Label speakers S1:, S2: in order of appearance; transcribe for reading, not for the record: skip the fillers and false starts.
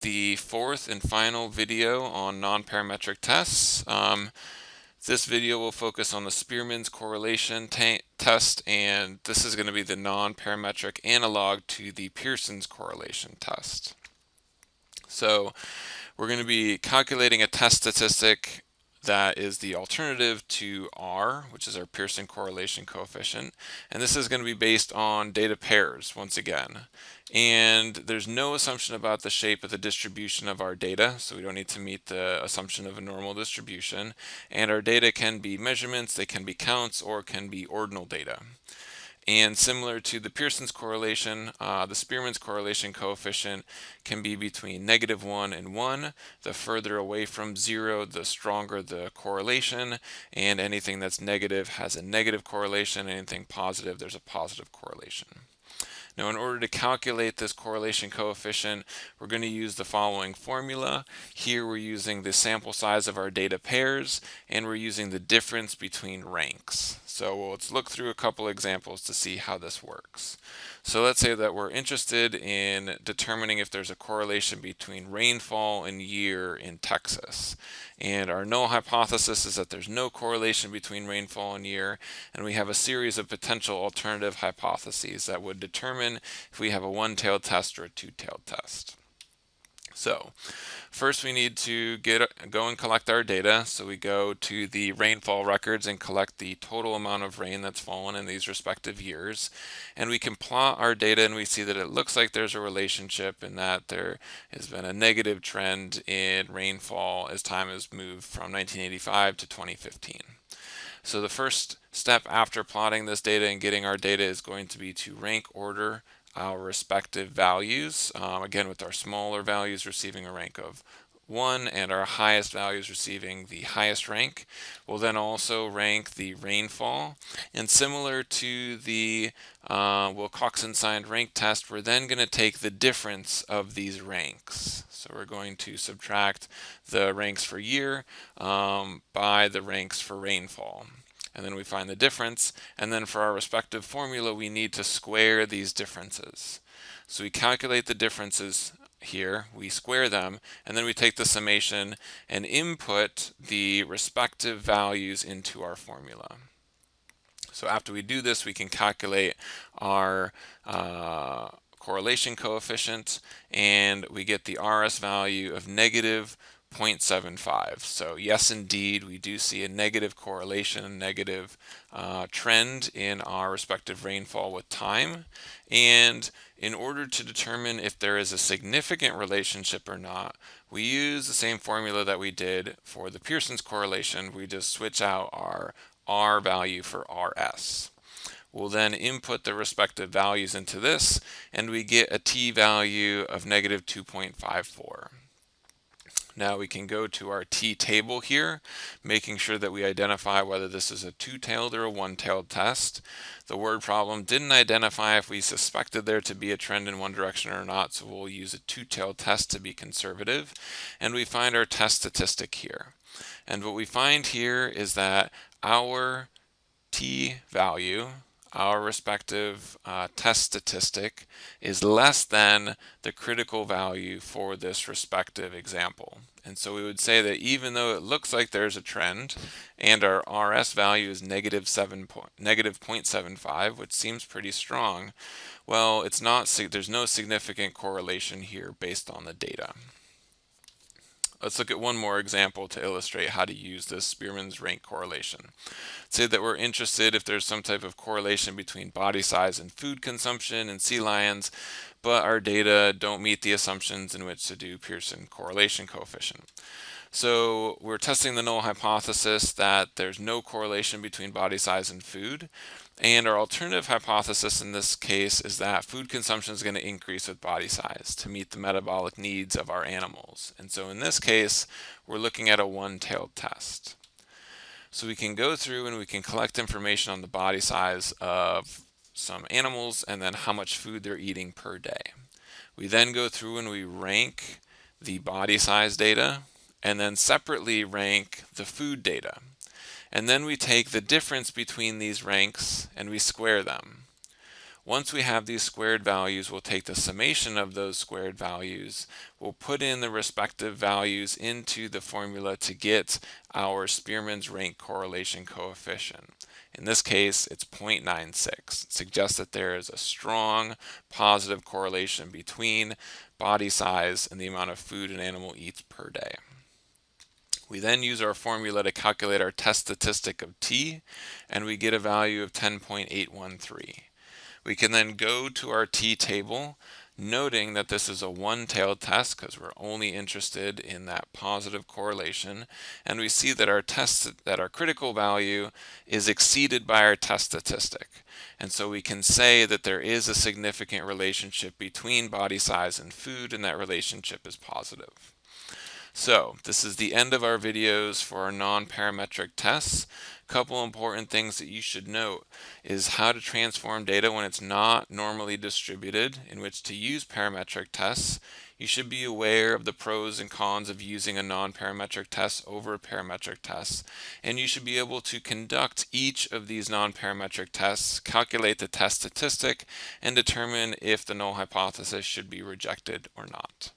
S1: the fourth and final video on non-parametric tests. This video will focus on the Spearman's correlation test, and this is going to be the non-parametric analog to the Pearson's correlation test. So we're going to be calculating a test statistic that is the alternative to R, which is our Pearson correlation coefficient. And this is going to be based on data pairs once again. And there's no assumption about the shape of the distribution of our data, so we don't need to meet the assumption of a normal distribution. And our data can be measurements, they can be counts, or can be ordinal data. And similar to the Pearson's correlation, the Spearman's correlation coefficient can be between -1 and 1. The further away from 0, the stronger the correlation, and anything that's negative has a negative correlation. Anything positive, there's a positive correlation. Now, in order to calculate this correlation coefficient, we're going to use the following formula. Here we're using the sample size of our data pairs, and we're using the difference between ranks. So let's look through a couple examples to see how this works. So let's say that we're interested in determining if there's a correlation between rainfall and year in Texas. And our null hypothesis is that there's no correlation between rainfall and year, and we have a series of potential alternative hypotheses that would determine if we have a one-tailed test or a two-tailed test. So first we need to go and collect our data. So we go to the rainfall records and collect the total amount of rain that's fallen in these respective years. And we can plot our data, and we see that it looks like there's a relationship in that there has been a negative trend in rainfall as time has moved from 1985 to 2015. So the first step after plotting this data and getting our data is going to be to rank order our respective values, again with our smaller values receiving a rank of 1 and our highest values receiving the highest rank. We'll then also rank the rainfall, and similar to the Wilcoxon-signed rank test, we're then going to take the difference of these ranks. So we're going to subtract the ranks for year by the ranks for rainfall. And then we find the difference, and then for our respective formula we need to square these differences. So we calculate the differences here, we square them, and then we take the summation and input the respective values into our formula. So after we do this, we can calculate our correlation coefficient, and we get the RS value of -0.75. So yes, indeed, we do see a negative correlation, a negative trend in our respective rainfall with time. And in order to determine if there is a significant relationship or not, we use the same formula that we did for the Pearson's correlation. We just switch out our R value for RS. We'll then input the respective values into this, and we get a t value of -2.54. Now we can go to our t-table here, making sure that we identify whether this is a two-tailed or a one-tailed test. The word problem didn't identify if we suspected there to be a trend in one direction or not, so we'll use a two-tailed test to be conservative. And we find our test statistic here. And what we find here is that our t-value, our respective test statistic, is less than the critical value for this respective example. And so we would say that even though it looks like there's a trend and our RS value is -0.75, which seems pretty strong, well, it's not, there's no significant correlation here based on the data. Let's look at one more example to illustrate how to use this Spearman's rank correlation. Say that we're interested if there's some type of correlation between body size and food consumption in sea lions, but our data don't meet the assumptions in which to do Pearson correlation coefficient. So we're testing the null hypothesis that there's no correlation between body size and food. And our alternative hypothesis in this case is that food consumption is going to increase with body size to meet the metabolic needs of our animals. And so in this case, we're looking at a one-tailed test. So we can go through and we can collect information on the body size of some animals and then how much food they're eating per day. We then go through and we rank the body size data and then separately rank the food data. And then we take the difference between these ranks and we square them. Once we have these squared values, we'll take the summation of those squared values, we'll put in the respective values into the formula to get our Spearman's rank correlation coefficient. In this case, it's 0.96. It suggests that there is a strong positive correlation between body size and the amount of food an animal eats per day. We then use our formula to calculate our test statistic of t, and we get a value of 10.813. We can then go to our t table, noting that this is a one-tailed test because we're only interested in that positive correlation, and we see that our critical value is exceeded by our test statistic. And so we can say that there is a significant relationship between body size and food, and that relationship is positive. So this is the end of our videos for our non-parametric tests. A couple important things that you should note is how to transform data when it's not normally distributed, in which to use parametric tests. You should be aware of the pros and cons of using a non-parametric test over a parametric test, and you should be able to conduct each of these non-parametric tests, calculate the test statistic, and determine if the null hypothesis should be rejected or not.